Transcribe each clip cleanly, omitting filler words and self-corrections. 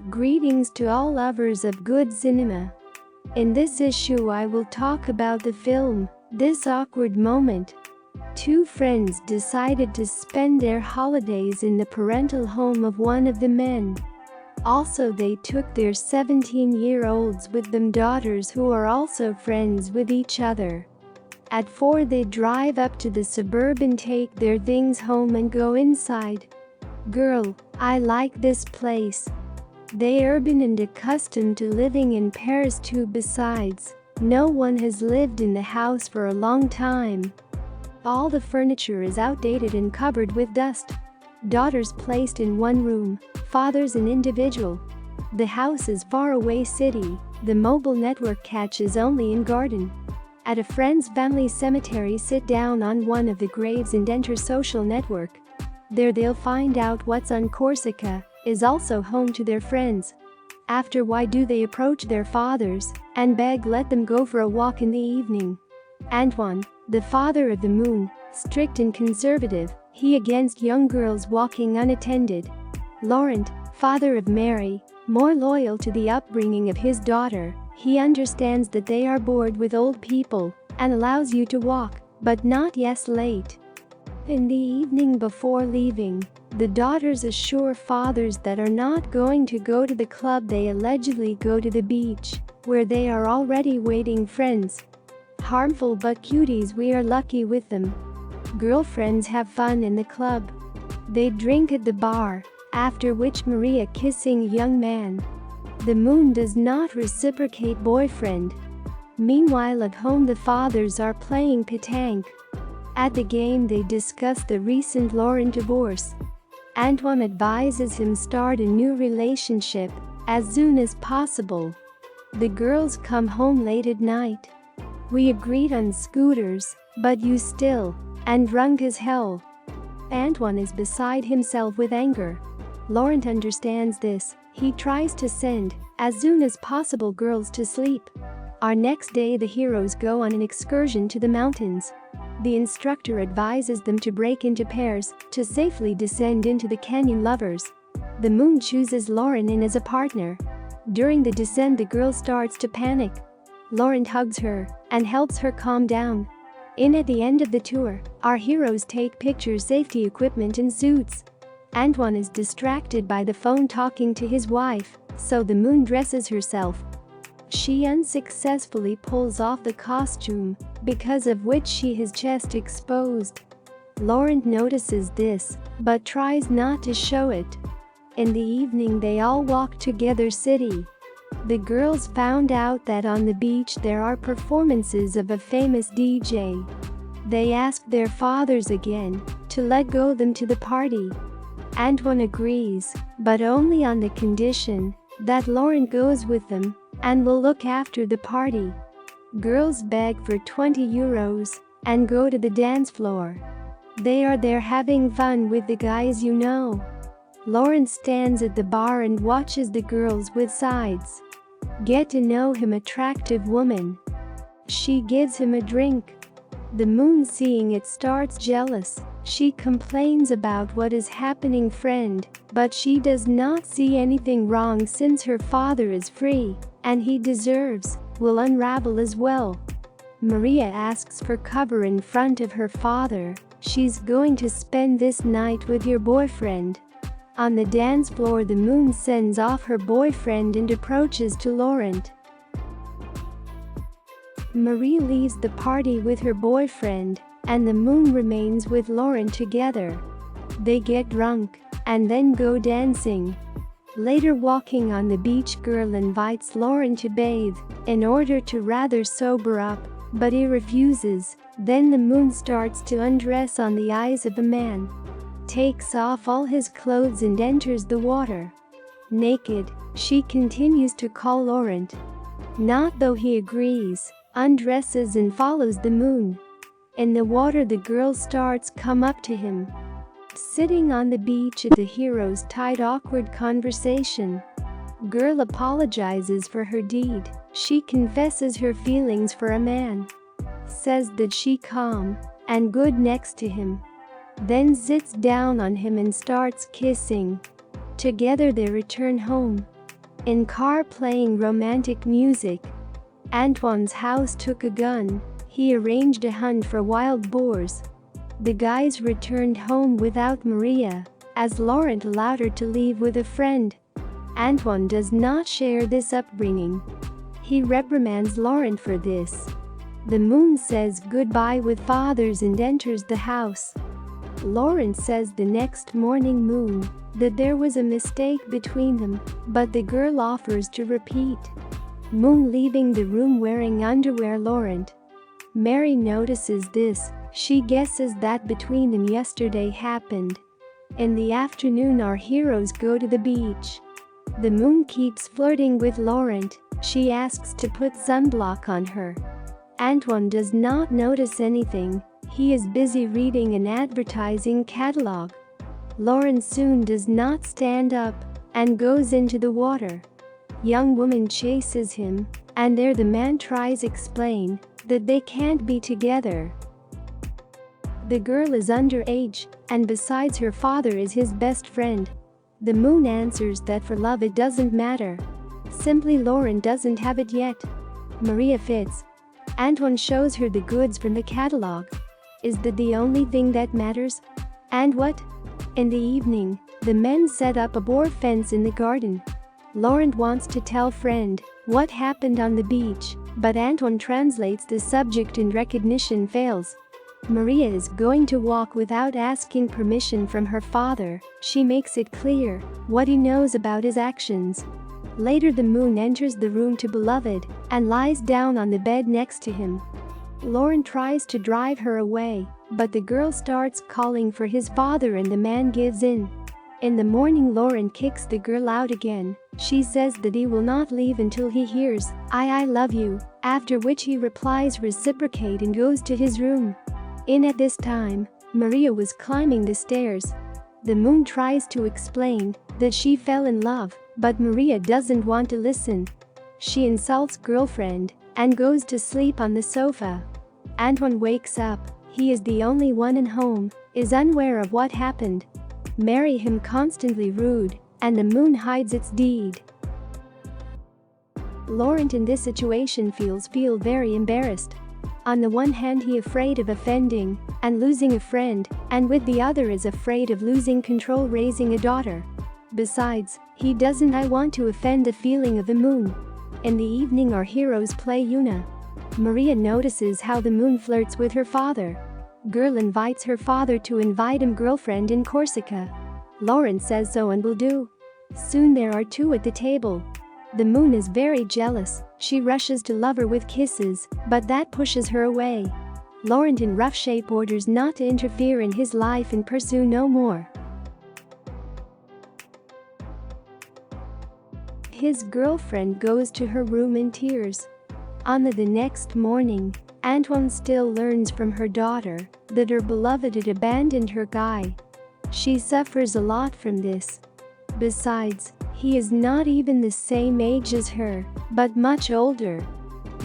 Greetings to all lovers of good cinema. In this issue I will talk about the film, This Awkward Moment. Two friends decided to spend their holidays in the parental home of one of the men. Also they took their 17-year-olds with them, daughters who are also friends with each other. At 4 they drive up to the suburb and take their things home and go inside. Girl, I like this place. They urban and accustomed to living in Paris too. Besides, no one has lived in the house for a long time. All the furniture is outdated and covered with dust. Daughters placed in one room, fathers an individual. The house is far away city, the mobile network catches only in garden. At a friend's family cemetery, sit down on one of the graves and enter social network. There they'll find out what's on Corsica is also home to their friends. After why do they approach their fathers and beg let them go for a walk in the evening. Antoine, the father of the moon, strict and conservative, he against young girls walking unattended. Laurent, father of Mary, more loyal to the upbringing of his daughter, he understands that they are bored with old people and allows you to walk, but not yes late. In the evening before leaving, the daughters assure fathers that are not going to go to the club. They allegedly go to the beach, where they are already waiting friends. Harmful but cuties, we are lucky with them. Girlfriends have fun in the club. They drink at the bar, after which Maria kissing young man. The moon does not reciprocate boyfriend. Meanwhile at home the fathers are playing pétanque. At the game they discuss the recent Laurent divorce. Antoine advises him start a new relationship as soon as possible. The girls come home late at night. We agreed on scooters, but you still, and drunk as hell. Antoine is beside himself with anger. Laurent understands this. He tries to send, as soon as possible, girls to sleep. Our next day the heroes go on an excursion to the mountains. The instructor advises them to break into pairs to safely descend into the canyon. Lovers. The moon chooses Laurent in as a partner. During the descent the girl starts to panic. Laurent hugs her and helps her calm down. At the end of the tour, our heroes take pictures, safety equipment and suits. Antoine is distracted by the phone talking to his wife, so the moon dresses herself. She unsuccessfully pulls off the costume, because of which she has chest exposed. Laurent notices this, but tries not to show it. In the evening they all walk together city. The girls found out that on the beach there are performances of a famous DJ. They ask their fathers again to let go them to the party. Antoine agrees, but only on the condition that Laurent goes with them and will look after the party. Girls beg for 20 euros and go to the dance floor. They are there having fun with the guys, you know. Laurent stands at the bar and watches the girls with sides. Get to know him, attractive woman. She gives him a drink. The moon seeing it starts jealous. She complains about what is happening friend, but she does not see anything wrong since her father is free, and he deserves, will unravel as well. Maria asks for cover in front of her father. She's going to spend this night with your boyfriend. On the dance floor the moon sends off her boyfriend and approaches to Laurent. Marie leaves the party with her boyfriend, and the moon remains with Laurent together. They get drunk and then go dancing. Later walking on the beach, girl invites Laurent to bathe in order to rather sober up, but he refuses. Then the moon starts to undress on the eyes of a man. Takes off all his clothes and enters the water. Naked, she continues to call Laurent. Not though he agrees, undresses and follows the moon. In the water the girl starts come up to him. Sitting on the beach at the heroes' tight awkward conversation. Girl apologizes for her deed. She confesses her feelings for a man. Says that she calm and good next to him. Then sits down on him and starts kissing. Together they return home. In car playing romantic music. Antoine's house took a gun. He arranged a hunt for wild boars. The guys returned home without Maria, as Laurent allowed her to leave with a friend. Antoine does not share this upbringing. He reprimands Laurent for this. The moon says goodbye with fathers and enters the house. Laurent says the next morning moon that there was a mistake between them, but the girl offers to repeat. Moon leaving the room wearing underwear. Laurent. Mary notices this. She guesses that between them yesterday happened. In the afternoon our heroes go to the beach. The moon keeps flirting with Laurent. She asks to put sunblock on her. Antoine does not notice anything. He is busy reading an advertising catalog. Laurent soon does not stand up and goes into the water. Young woman chases him, and there the man tries explain that they can't be together. The girl is underage, and besides her father is his best friend. The moon answers that for love it doesn't matter. Simply Laurent doesn't have it yet. Maria fits. Antoine shows her the goods from the catalog. Is that the only thing that matters? And what? In the evening, the men set up a boar fence in the garden. Laurent wants to tell friend what happened on the beach, but Antoine translates the subject and recognition fails. Maria is going to walk without asking permission from her father. She makes it clear what he knows about his actions. Later the moon enters the room to beloved and lies down on the bed next to him. Laurent tries to drive her away, but the girl starts calling for his father and the man gives in. In the morning Laurent kicks the girl out again. She says that he will not leave until he hears, I love you, after which he replies reciprocate and goes to his room. At this time, Maria was climbing the stairs. The moon tries to explain that she fell in love, but Maria doesn't want to listen. She insults girlfriend and goes to sleep on the sofa. Antoine wakes up. He is the only one in home, is unaware of what happened. Marry him constantly rude, and the moon hides its deed. Laurent in this situation feels very embarrassed. On the one hand he afraid of offending and losing a friend, and with the other is afraid of losing control raising a daughter. Besides, he doesn't want to offend the feeling of the moon. In the evening our heroes play Una. Maria notices how the moon flirts with her father. Girl invites her father to invite him girlfriend in Corsica. Laurent says so and will do. Soon there are two at the table. The moon is very jealous. She rushes to lover with kisses, but that pushes her away. Laurent in rough shape orders not to interfere in his life and pursue no more. His girlfriend goes to her room in tears. On the next morning, Antoine still learns from her daughter that her beloved had abandoned her guy. She suffers a lot from this. Besides, he is not even the same age as her, but much older.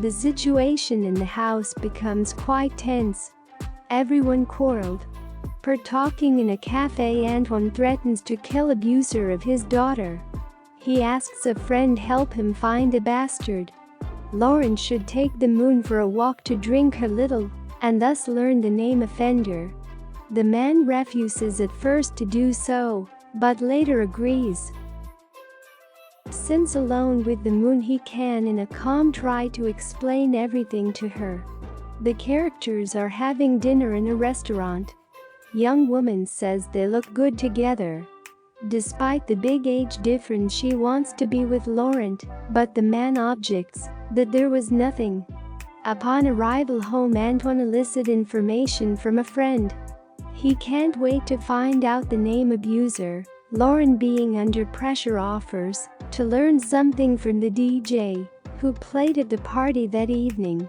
The situation in the house becomes quite tense. Everyone quarreled. Per talking in a cafe, Antoine threatens to kill abuser of his daughter. He asks a friend help him find the bastard. Laurent should take the moon for a walk to drink a little, and thus learn the name offender. The man refuses at first to do so, but later agrees. Since alone with the moon he can in a calm try to explain everything to her. The characters are having dinner in a restaurant. Young woman says they look good together. Despite the big age difference she wants to be with Laurent, but the man objects that there was nothing. Upon arrival home Antoine elicits information from a friend. He can't wait to find out the name abuser. Laurent being under pressure offers to learn something from the DJ who played at the party that evening.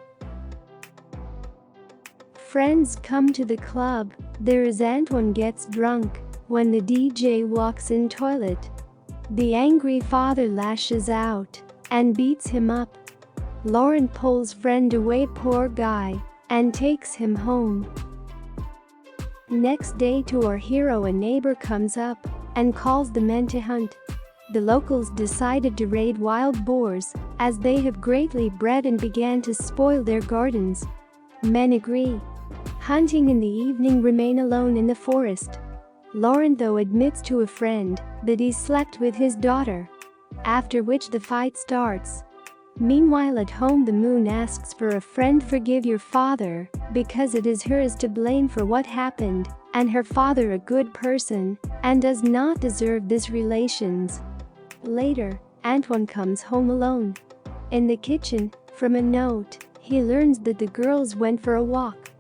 Friends come to the club. There is Antoine gets drunk when the DJ walks in toilet. The angry father lashes out and beats him up. Laurent pulls friend away poor guy and takes him home. Next day to our hero a neighbor comes up and calls the men to hunt. The locals decided to raid wild boars, as they have greatly bred, and began to spoil their gardens. Men agree. Hunting in the evening, remain alone in the forest. Lauren, though, admits to a friend that he slept with his daughter. After which the fight starts. Meanwhile, at home, the moon asks for a friend. Forgive your father, because it is hers to blame for what happened, and her father a good person, and does not deserve this relations. Later, Antoine comes home alone. In the kitchen, from a note, he learns that the girls went for a walk.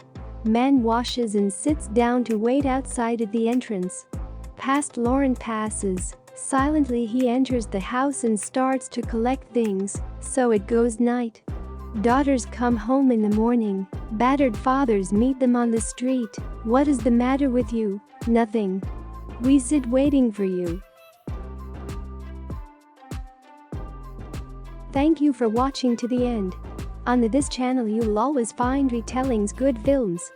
Man washes and sits down to wait outside at the entrance. Past Lauren passes. Silently he enters the house and starts to collect things, so it goes night. Daughters come home in the morning. Battered fathers meet them on the street. What is the matter with you? Nothing. We sit waiting for you. Thank you for watching to the end. On this channel you'll always find retellings, good films.